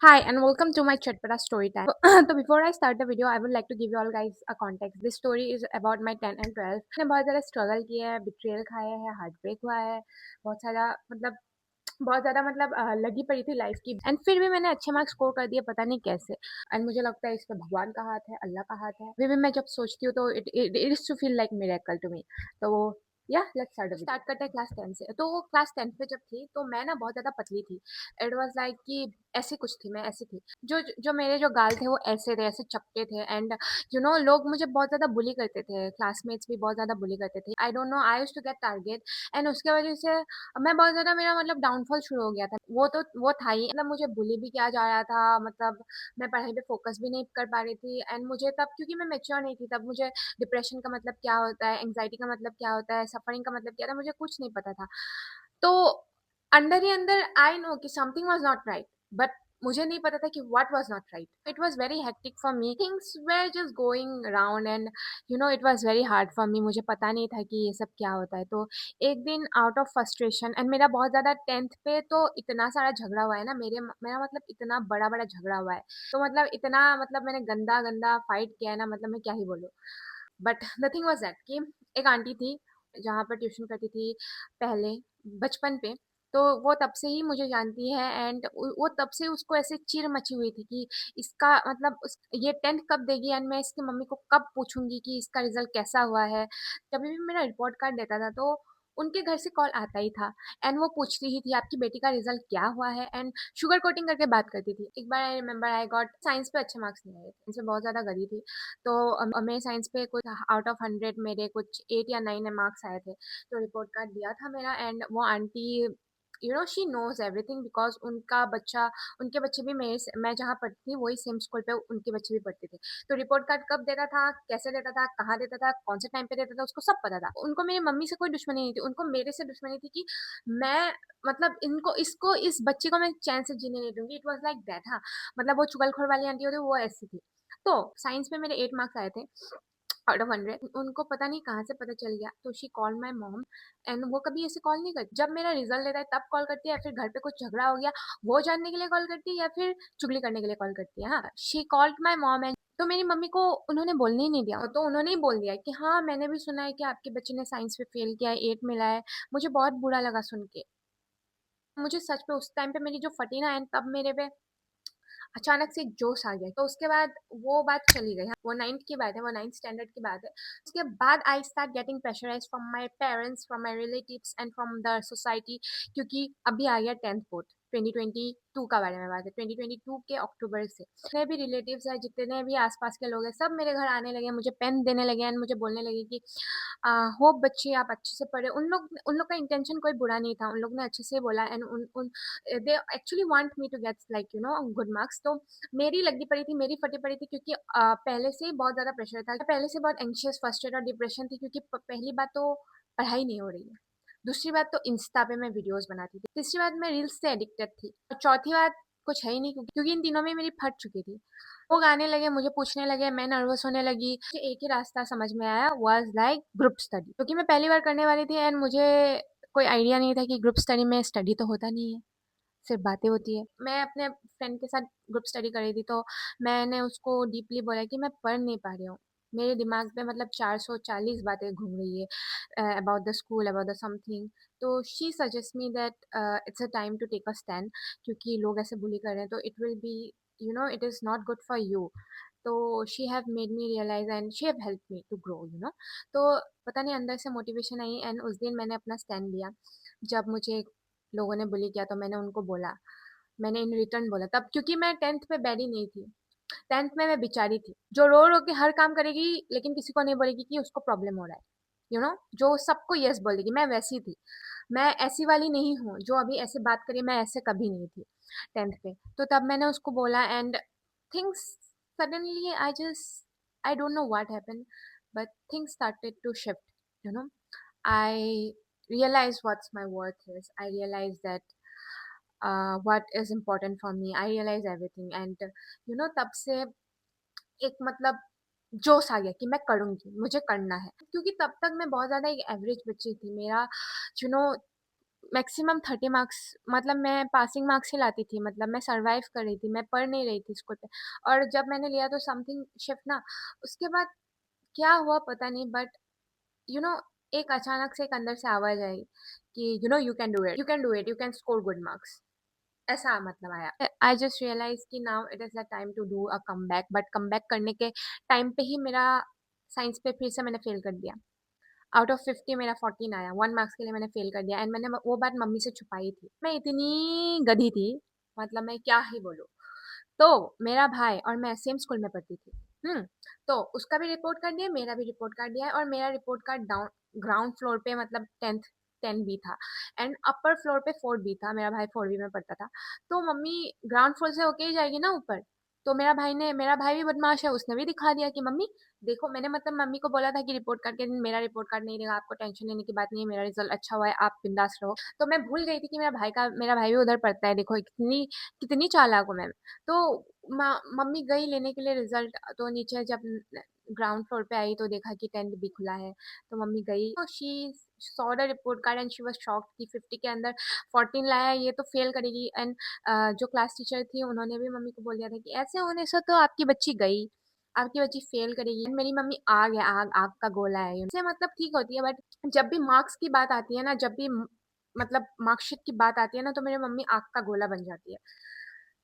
Hi and welcome to my Chatpata story time. So before I start the video, I would like to give you all guys a context. This story is about my 10 and 12. मैंने बहुत ज़्यादा struggle किया है, betrayal खाया है, heart break हुआ है, बहुत सारा बहुत ज़्यादा लगी पड़ी थी लाइफ की एंड फिर भी मैंने अच्छे मार्क्स स्कोर कर दिए पता नहीं कैसे एंड मुझे लगता है इसमें भगवान का हाथ है, अल्लाह का हाथ है। फिर भी मैं जब सोचती हूँ तो it is to feel like miracle to me. तो या लेट्स स्टार्ट करते हैं क्लास 10 से। तो वो क्लास 10 में जब थी तो मैं ना बहुत ज़्यादा पतली थी। इट वाज लाइक कि ऐसी कुछ थी, मैं ऐसी थी। जो जो मेरे जो गाल थे वो ऐसे थे, ऐसे चपटे थे एंड लोग मुझे बहुत ज़्यादा बुली करते थे, क्लासमेट्स भी बहुत ज़्यादा बुली करते थे। I don't know, I used to get target and उसके वजह से मैं बहुत ज़्यादा मेरा डाउनफॉल शुरू हो गया था। वो था ही, मुझे बुली भी किया जा रहा था, मैं पढ़ाई पे फोकस भी नहीं कर पा रही थी एंड मुझे तब, क्योंकि मैं मैच्योर नहीं थी तब, मुझे डिप्रेशन का मतलब क्या होता है, एंग्जाइटी का मतलब क्या होता है, सफरिंग का मतलब क्या था, मुझे कुछ नहीं पता था। तो अंदर ही अंदर आई नो कि something was not right, but मुझे नहीं पता था कि what was not right. It was very hectic for me, things where just going around and it was very hard for me. मुझे पता नहीं था कि ये सब क्या होता है। तो एक दिन आउट ऑफ फ्रस्ट्रेशन एंड मेरा बहुत ज़्यादा 10th पे तो इतना सारा झगड़ा हुआ है ना, मेरा इतना बड़ा बड़ा झगड़ा हुआ है। तो इतना मैंने गंदा गंदा फाइट किया है ना, मैं क्या ही बोलूँ। But the thing was that कि एक आंटी थी जहाँ पर ट्यूशन करती थी पहले, बचपन पे। तो वो तब से ही मुझे जानती है एंड वो तब से उसको ऐसे चिढ़ मची हुई थी कि इसका ये 10th कब देगी एंड मैं इसकी मम्मी को कब पूछूंगी कि इसका रिजल्ट कैसा हुआ है। कभी भी मेरा रिपोर्ट कार्ड देता था तो उनके घर से कॉल आता ही था एंड वो पूछती ही थी आपकी बेटी का रिजल्ट क्या हुआ है एंड शुगर कोटिंग करके बात करती थी। एक बार I remember I got science पे अच्छे मार्क्स नहीं आए थे, इनसे बहुत ज़्यादा गई थी। तो मेरे साइंस पे कुछ आउट ऑफ 100 मेरे कुछ 8 या 9 मार्क्स आए थे। तो रिपोर्ट कार्ड दिया था मेरा एंड वो aunty she knows everything because उनके बच्चे भी मैं जहाँ पढ़ती थी वही सेम स्कूल पे उनके बच्चे भी पढ़ते थे। तो रिपोर्ट कार्ड कब देता था, कैसे देता था, कहाँ देता था, कौन से टाइम पे देता था, उसको सब पता था। उनको मेरी मम्मी से कोई दुश्मनी नहीं थी, उनको मेरे से दुश्मनी थी कि मैं इनको इसको इस बच्चे को मैं चैन से जीने नहीं दूंगी। It was like that. हाँ, वो चुगलखोर वाली आंटी होती वो ऐसी थी। तो साइंस में मेरे 8 मार्क्स आए थे आउट ऑफ 100। उनको पता नहीं कहाँ से पता चल गया, तो she called my mom and वो कभी ऐसे कॉल नहीं करती। जब मेरा रिजल्ट लेता है तब कॉल करती है, या फिर घर पे कुछ झगड़ा हो गया वो जानने के लिए कॉल करती है, या फिर चुगली करने के लिए कॉल करती है। हाँ, she called my mom and तो मेरी मम्मी को उन्होंने बोलने ही नहीं दिया। तो उन्होंने ही बोल दिया कि हाँ मैंने भी सुना है कि आपके बच्चे ने साइंस में फेल किया है, 8 मिला है। मुझे बहुत बुरा लगा सुन के। मुझे सच में उस टाइम पे मेरी जो फटी ना एंड तब मेरे पे अचानक से जोश आ गया। तो उसके बाद वो बात चली गई। हाँ, वो 9th की बात है, वो 9th स्टैंडर्ड की बात है। उसके बाद I start getting pressurise from my parents, from my relatives and from the society, क्योंकि अभी आ गया 10th बोर्ड। 2022 का बारे में बात है, 2022 के अक्टूबर से जितने भी रिलेटिव्स है, जितने भी आसपास के लोग हैं, सब मेरे घर आने लगे, मुझे पेन देने लगे एंड मुझे बोलने लगे कि होप बच्चे आप अच्छे से पढ़े। उन लोग का इंटेंशन कोई बुरा नहीं था, उन लोग ने अच्छे से बोला एंड उन उन they actually want me to get good marks. तो मेरी लगी पड़ी थी, मेरी फटी पड़ी थी, क्योंकि पहले से ही बहुत ज़्यादा प्रेशर था। पहले से बहुत एंशियस, फ्रस्ट्रेटेड और डिप्रेशन थी, क्योंकि पहली बात तो पढ़ाई नहीं हो रही है, दूसरी बात तो इंस्टा पे मैं वीडियोस बनाती थी, तीसरी बात मैं रील्स से एडिक्टेड थी, और चौथी बात कुछ है ही नहीं, क्योंकि इन तीनों में मेरी फट चुकी थी। वो गाने लगे, मुझे पूछने लगे, मैं नर्वस होने लगी। मुझे एक ही रास्ता समझ में आया, वाज लाइक ग्रुप स्टडी, क्योंकि मैं पहली बार करने वाली थी एंड मुझे कोई आइडिया नहीं था कि ग्रुप स्टडी में स्टडी तो होता नहीं है, सिर्फ बातें होती है। मैं अपने फ्रेंड के साथ ग्रुप स्टडी कर रही थी, तो मैंने उसको डीपली बोला कि मैं पढ़ नहीं पा रही हूँ, मेरे दिमाग में 440 बातें घूम रही है about the school, about the something. तो she suggest me that it's a time to take a stand, क्योंकि लोग ऐसे बुली कर रहे हैं तो it will be it is not good for you. तो she have made me realise and she have help me to grow. तो पता नहीं अंदर से मोटिवेशन आई एंड उस दिन मैंने अपना स्टैंड लिया। जब मुझे लोगों ने बुली किया तो मैंने उनको बोला, मैंने इन रिटर्न बोला तब, क्योंकि मैं 10th में बैडी नहीं थी। 10th में मैं बेचारी थी जो रो रो के हर काम करेगी लेकिन किसी को नहीं बोलेगी कि उसको प्रॉब्लम हो रहा है। जो सबको यस बोलेगी, मैं वैसी थी। मैं ऐसी वाली नहीं हूँ जो अभी ऐसे बात करी, मैं ऐसे कभी नहीं थी 10th पे। तो तब मैंने उसको बोला and things suddenly I don't know what happened, but things started to shift. You know I realized what's my worth is. I realized that what is important for me. I realize everything and तब से एक जोश आ गया कि मैं करूंगी, मुझे करना है। क्योंकि तब तक मैं बहुत ज्यादा एक एवरेज बच्ची थी। मेरा यू नो मैक्सिमम 30 मार्क्स, मतलब मैं पासिंग मार्क्स ही लाती थी, मतलब मैं सर्वाइव कर रही थी, मैं पढ़ नहीं रही थी इसको पे। और जब मैंने लिया तो समथिंग शिफ्ट ना, उसके बाद क्या हुआ पता नहीं, बट यू नो एक अचानक से एक अंदर से आवाज आई कि you can do it, you can do it, you can score good marks, ऐसा मतलब आया। आई जस्ट रियलाइज कि now it is the time to do a come back, but come back करने के टाइम पे ही मेरा साइंस पे फिर से मैंने फेल कर दिया। आउट ऑफ 50 मेरा 14 आया, 1 मार्क्स के लिए मैंने फेल कर दिया, एंड मैंने वो बात मम्मी से छुपाई थी। मैं इतनी गधी थी, मतलब मैं क्या ही बोलूँ। तो मेरा भाई और मैं सेम स्कूल में पढ़ती थी। तो उसका भी रिपोर्ट कार्ड दिया, मेरा भी रिपोर्ट कार्ड दिया है, और मेरा report card down ground floor पे, मतलब 10 बी था, एंड अपर फ्लोर पे 4 बी था। मेरा भाई 4 बी में पढ़ता था। तो मम्मी ग्राउंड फ्लोर से होके ही जाएगी ना ऊपर। तो मेरा भाई भी बदमाश है, उसने भी दिखा दिया कि मम्मी देखो, मैंने मतलब मम्मी को बोला था कि रिपोर्ट कार्ड के दिन मेरा रिपोर्ट कार्ड नहीं देगा, आपको टेंशन लेने की बात नहीं है, मेरा रिजल्ट अच्छा हुआ है, आप बिंदास रहो। तो मैं भूल गई थी कि मेरा भाई भी उधर पढ़ता है, देखो कितनी कितनी चालाक हूँ मैं। तो मम्मी गई लेने के लिए रिजल्ट, तो नीचे जब ग्राउंड फ्लोर पे आई तो देखा कि 10th भी खुला है। तो मम्मी गई, तो she saw the report card and she was shocked कि 50 के अंदर 14 लाया है, ये तो फेल करेगी। एंड जो क्लास टीचर थी उन्होंने भी मम्मी को बोल दिया था कि ऐसे होने से तो आपकी बच्ची गई, आपकी बच्ची फेल करेगी। मेरी मम्मी आग है, आग आग का गोला है, से मतलब ठीक होती है, बट जब भी मार्क्स की बात आती है ना, जब भी मतलब मार्कशीट की बात आती है ना, तो मेरी मम्मी आग का गोला बन जाती है,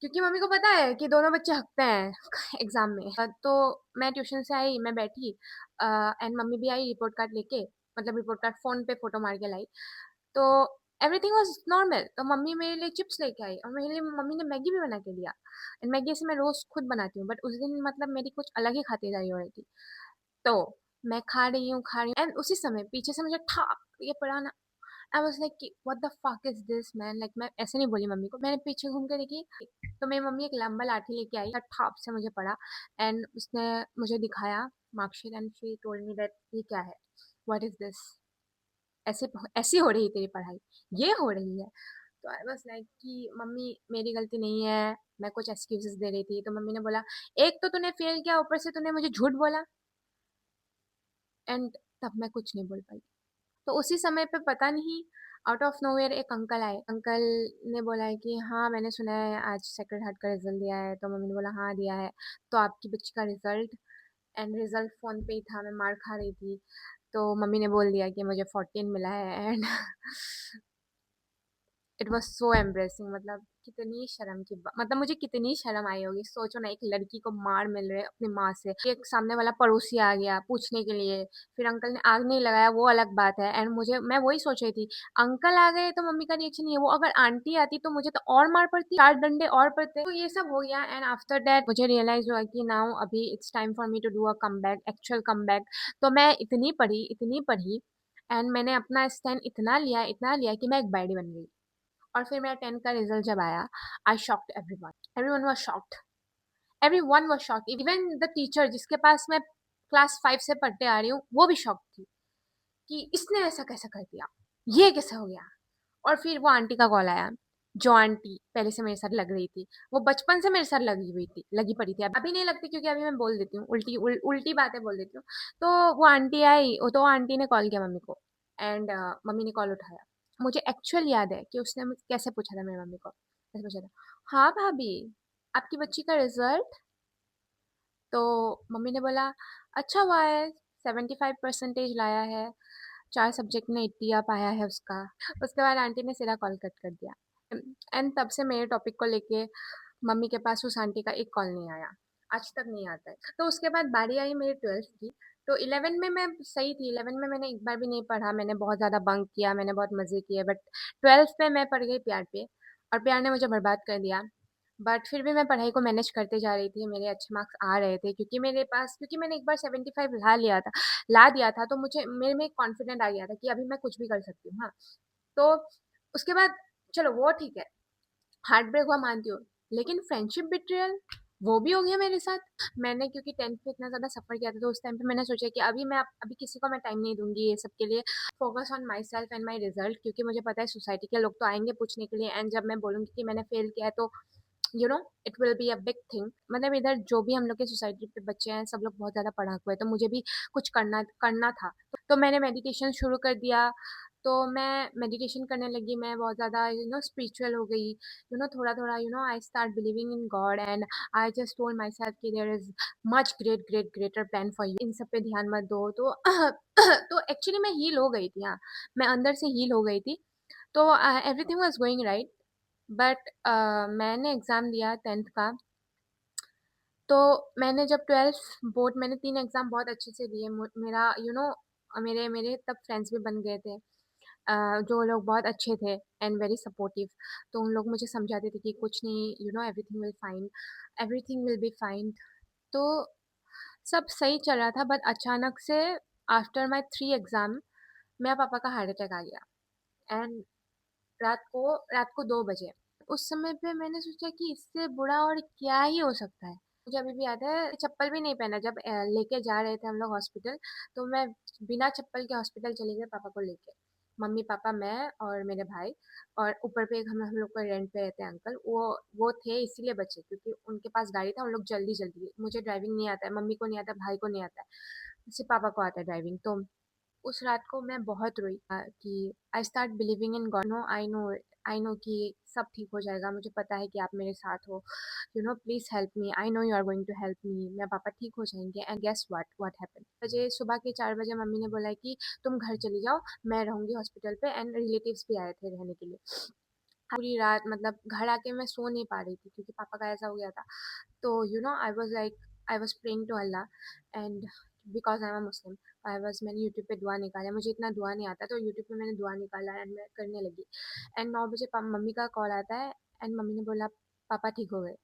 क्योंकि मम्मी को पता है कि दोनों बच्चे हकते हैं एग्जाम में। तो मैं ट्यूशन से आई, मैं बैठी, एंड मम्मी भी आई रिपोर्ट कार्ड लेके, मतलब रिपोर्ट कार्ड फोन पे फोटो मार के लाई। तो एवरीथिंग वाज नॉर्मल। तो मम्मी मेरे लिए चिप्स लेके आई, और मेरे लिए मम्मी ने मैगी भी बना के दिया। एंड मैगी से मैं रोज खुद बनाती हूँ, बट उस दिन मतलब मेरी कुछ अलग ही खातिरदारी हो रही थी। तो मैं खा रही हूँ, एंड उसी समय पीछे से मुझे ठा ये पड़ा ना। आई वाज लाइक कि what the fuck is this man, like मैं ऐसे नहीं बोली मम्मी को, मैंने पीछे घूम के देखी। तो मेरी मम्मी एक लंबा लाठी लेके आई, ठाप से मुझे पड़ा, एंड उसने मुझे दिखाया marksheet, and she told me that ये क्या है, व्हाट इज दिस, ऐसे ऐसी हो रही है तेरी पढ़ाई, ये हो रही है। तो आई वाज लाइक कि मम्मी मेरी गलती नहीं है, मैं कुछ एक्सक्यूजेस दे रही थी। तो मम्मी ने बोला एक तो तूने फेल किया, ऊपर से तूने मुझे झूठ बोला। एंड तब मैं कुछ नहीं बोल पाई। तो उसी समय पे पता नहीं आउट ऑफ नोवेयर एक अंकल आए। अंकल ने बोला है कि हाँ मैंने सुना है आज सेक्रेड हार्ट का रिजल्ट दिया है। तो मम्मी ने बोला हाँ दिया है, तो आपकी बच्ची का रिजल्ट। एंड रिजल्ट फोन पे ही था, मैं मार खा रही थी। तो मम्मी ने बोल दिया कि मुझे 14 मिला है, and it was so embarrassing. मतलब कितनी शर्म की मतलब मुझे कितनी शर्म आई होगी, सोचो ना, एक लड़की को मार मिल रहे अपनी माँ से, एक सामने वाला पड़ोसी आ गया पूछने के लिए, फिर अंकल ने आग नहीं लगाया, वो अलग बात है। एंड मुझे, मैं वही सोच रही थी, अंकल आ गए तो मम्मी का रिएक्शन ये है, वो अगर आंटी आती तो मुझे तो और मार पड़ती, 4 डंडे और पड़ते। तो ये सब हो गया, एंड आफ्टर दैट मुझे रियलाइज हुआ कि नाउ अभी it's time for me to do a come back, actual come back. तो मैं इतनी पढ़ी, एंड मैंने अपना स्टैंड इतना लिया कि मैं एक बैडी बन गई। और फिर मेरा 10th का रिजल्ट जब आया, I shocked everyone, everyone was shocked, everyone was shocked, even the teacher जिसके पास मैं क्लास 5 से पढ़ते आ रही हूँ, वो भी शॉक्ड थी कि इसने ऐसा कैसे कर दिया, ये कैसे हो गया। और फिर वो आंटी का कॉल आया, जो आंटी पहले से मेरे साथ लग रही थी, वो बचपन से मेरे साथ लगी पड़ी थी। अभी नहीं लगती, क्योंकि अभी मैं बोल देती हूँ, उल्टी बातें बोल देती हूँ। तो वो आंटी आई, तो आंटी ने कॉल किया मम्मी को, एंड मम्मी ने कॉल उठाया। मुझे एक्चुअल याद है कि उसने कैसे पूछा था मेरी मम्मी को, कैसे पूछा था, हाँ भाभी आपकी बच्ची का रिजल्ट। तो मम्मी ने बोला अच्छा हुआ है, 75% लाया है, 4 सब्जेक्ट में 80 आ पाया है उसका। उसके बाद आंटी ने सीधा कॉल कट कर दिया, एंड तब से मेरे टॉपिक को लेके मम्मी के पास उस आंटी का एक कॉल नहीं आया, आज तक नहीं आता है। तो उसके बाद बारी आई मेरी 12th की। तो 11 में मैं सही थी, 11 में मैंने एक बार भी नहीं पढ़ा, मैंने बहुत ज़्यादा बंक किया, मैंने बहुत मज़े किए, बट 12th में मैं पढ़ गई प्यार पे, और प्यार ने मुझे बर्बाद कर दिया। बट फिर भी मैं पढ़ाई को मैनेज करते जा रही थी, मेरे अच्छे मार्क्स आ रहे थे, क्योंकि मैंने एक बार 75 ला दिया था, तो मुझे मेरे में एक कॉन्फिडेंट आ गया था कि अभी मैं कुछ भी कर सकती हूँ। हाँ, तो उसके बाद चलो वो ठीक है, हार्ट ब्रेक हुआ मानती हूँ, लेकिन फ्रेंडशिप बिट्रियल वो भी हो गया मेरे साथ। मैंने क्योंकि 10th में इतना ज़्यादा सफ़र किया था, तो उस टाइम पे मैंने सोचा कि अभी किसी को मैं टाइम नहीं दूंगी ये सब के लिए, focus on my self and my result, क्योंकि मुझे पता है सोसाइटी के लोग तो आएंगे पूछने के लिए, एंड जब मैं बोलूँगी कि मैंने फेल किया है, तो it will be a big thing. मतलब इधर जो भी हम लोग के सोसाइटी पे बच्चे हैं, सब लोग बहुत ज़्यादा पढ़ाकू है, तो मुझे भी कुछ करना करना था। तो मैंने मेडिटेशन शुरू कर दिया, तो मैं मेडिटेशन करने लगी, मैं बहुत ज़्यादा स्पिरिचुअल हो गई, थोड़ा-थोड़ा I start believing in God and I just told my self कि there is much greater plan for you, इन सब पे ध्यान मत दो। तो तो एक्चुअली मैं हील हो गई थी, हाँ, मैं अंदर से हील हो गई थी। तो everything was going right, but मैंने एग्ज़ाम दिया 10th का। तो मैंने जब 12th बोर्ड, मैंने 3 एग्ज़ाम बहुत अच्छे से दिए। मेरा मेरे मेरे तब फ्रेंड्स भी बन गए थे, जो लोग बहुत अच्छे थे एंड वेरी सपोर्टिव। तो उन लोग मुझे समझाते थे कि कुछ नहीं, everything will fine, everything will be fine. तो सब सही चल रहा था, बट अचानक से आफ्टर माय 3 एग्ज़ाम मेरा पापा का हार्ट अटैक आ गया एंड रात को 2 बजे। उस समय पे मैंने सोचा कि इससे बुरा और क्या ही हो सकता है। मुझे अभी भी याद है, चप्पल भी नहीं पहना जब लेके जा रहे थे हम लोग हॉस्पिटल। तो मैं बिना चप्पल के हॉस्पिटल चली गई पापा को लेके। मम्मी पापा मैं और मेरे भाई, और ऊपर पे एक हम लोग को रेंट पे रहते हैं अंकल, वो थे इसीलिए बचे क्योंकि उनके पास गाड़ी था। उन लोग जल्दी जल्दी, मुझे ड्राइविंग नहीं आता है, मम्मी को नहीं आता है, भाई को नहीं आता है, सिर्फ पापा को आता है ड्राइविंग। तो उस रात को मैं बहुत रोई कि I start believing in God. No I know कि सब ठीक हो जाएगा, मुझे पता है कि आप मेरे साथ हो, please help me, I know you are going to help me, मेरे पापा ठीक हो जाएंगे। एंड गेस व्हाट हैपेंड, बजे सुबह के 4 बजे मम्मी ने बोला कि तुम घर चली जाओ, मैं रहूंगी हॉस्पिटल पे। एंड रिलेटिव्स भी आए थे रहने के लिए। पूरी रात मतलब घर आके मैं सो नहीं पा रही थी क्योंकि पापा का ऐसा हो गया था। तो I was praying to Allah and because I am a Muslim, मैंने यूट्यूब पे दुआ निकाला। मुझे इतना दुआ नहीं आता, तो यूट्यूब पे मैंने दुआ निकाला एंड मैं करने लगी। एंड 9 बजे मम्मी का कॉल आता है एंड मम्मी ने बोला पापा ठीक हो गए।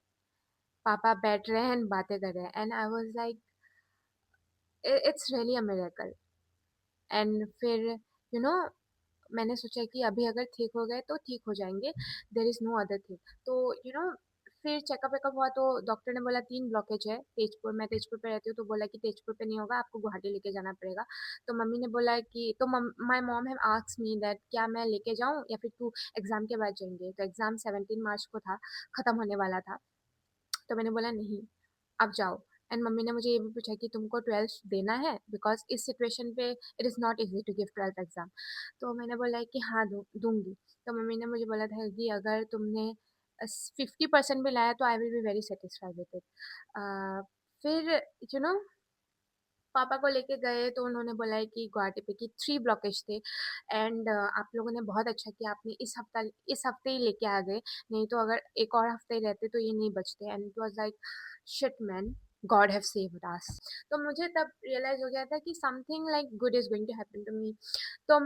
पापा बैठ रहे हैं एंड बातें कर रहे हैं and I was like it's really a miracle. And फिर यू नो मैंने सोचा कि अभी अगर ठीक हो गए तो ठीक हो जाएंगे, there is no other thing. तो फिर चेकअप वेकअप हुआ तो डॉक्टर ने बोला 3 ब्लॉकेज है तेजपुर, मैं तेजपुर पे रहती हूँ, तो बोला कि तेजपुर पे नहीं होगा, आपको गुवाहाटी लेके जाना पड़ेगा। तो मम्मी ने बोला कि तो my mom have asked me that क्या मैं लेके जाऊँ या फिर तू एग्जाम के बाद जाएंगे। तो एग्जाम 17 मार्च को था, ख़त्म होने वाला था। तो मैंने बोला नहीं, अब जाओ। एंड मम्मी ने मुझे ये भी पूछा कि तुमको 12th देना है, बिकॉज इस सिचुएशन पे it is not easy to give 12th exam. तो मैंने बोला कि हाँ दूंगी। तो मम्मी ने मुझे बोला था कि अगर तुमने 50% भी लाया तो I will be very satisfied with it. फिर यू नो पापा को लेके गए तो उन्होंने बोला है कि गुवाहाटी पे कि 3 ब्लॉकेज थे एंड आप लोगों ने बहुत अच्छा किया, आपने इस हफ्ते ही लेके आ गए, नहीं तो अगर एक और हफ्ते ही रहते तो ये नहीं बचते। And it was like shit man, God have saved us. तो मुझे तब रियलाइज हो गया था कि something like good is going to happen to me. तो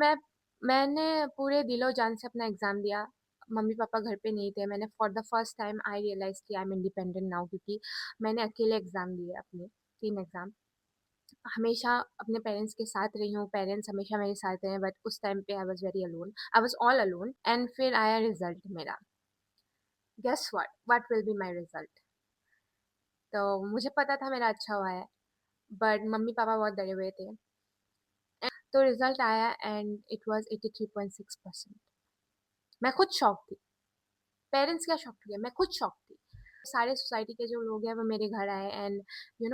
मैंने पूरे दिलो जान से अपना एग्जाम दिया। मम्मी पापा घर पे नहीं थे। मैंने for the first time I realise कि आई एम इंडिपेंडेंट नाउ, क्योंकि मैंने अकेले एग्जाम दिए अपने 3 एग्जाम। हमेशा अपने पेरेंट्स के साथ रही हूँ, पेरेंट्स हमेशा मेरे साथ रहे, बट उस टाइम पे I was very alone, I was all alone. And फिर आया रिजल्ट मेरा। Guess what will be my result. तो मुझे पता था मेरा अच्छा हुआ है, बट मम्मी पापा बहुत डरे हुए थे। तो रिजल्ट आया एंड इट वाज 83.6%। मैं खुद शॉक थी, पेरेंट्स क्या शॉक थे, मैं खुद शॉक थी। सारे सोसाइटी के जो लोग हैं वो मेरे घर आए एंड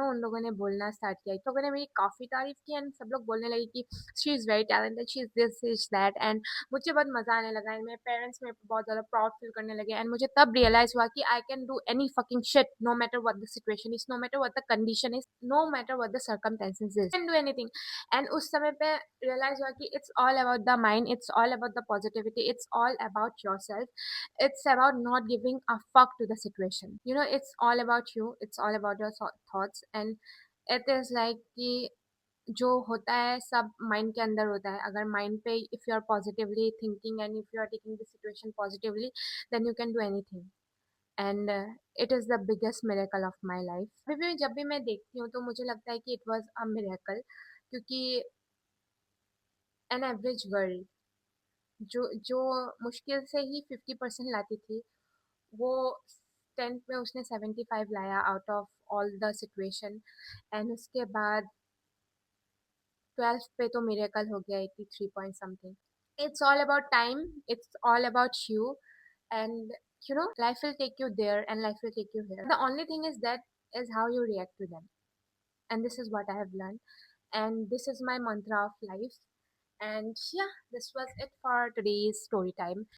उन लोगों ने बोलना स्टार्ट किया। तो लोगों ने मेरी काफ़ी तारीफ की एंड सब लोग बोलने लगे कि she is very talented, she is this is that. And मुझे बहुत मज़ा आने लगा एंड मेरे पेरेंट्स मेरे पे बहुत ज़्यादा प्राउड फील करने लगे। एंड मुझे तब रियलाइज़ हुआ कि I can do any fucking shit, no matter what the situation is, no matter what the condition is, no matter what the circumstances is, can do anything. And उस समय पे realise हुआ कि it's all about the mind, it's all about the positivity, it's all about yourself, it's about not giving a fuck to the situation. It's all about you, it's all about your thoughts, and it is like कि जो होता है सब mind के अंदर होता है। अगर माइंड पे if you are positively thinking and if you are taking the situation positively, then you can do anything. And it is the biggest miracle of my life. अभी भी जब भी मैं देखती हूँ तो मुझे लगता है कि इट वॉज अ मिरेकल, क्योंकि एन एवरेज गर्ल जो जो मुश्किल से ही 50% लाती थी, वो 10th में उसने 75 लाया out of all the situation. And उसके बाद 12th पे तो मिरेकल हो गया 83 point something. It's all about time, it's all about you, and life will take you there and life will take you here. The only thing is that is how you react to them, and this is what I have learned, and this is my mantra of life, And yeah, this was it for today's story time.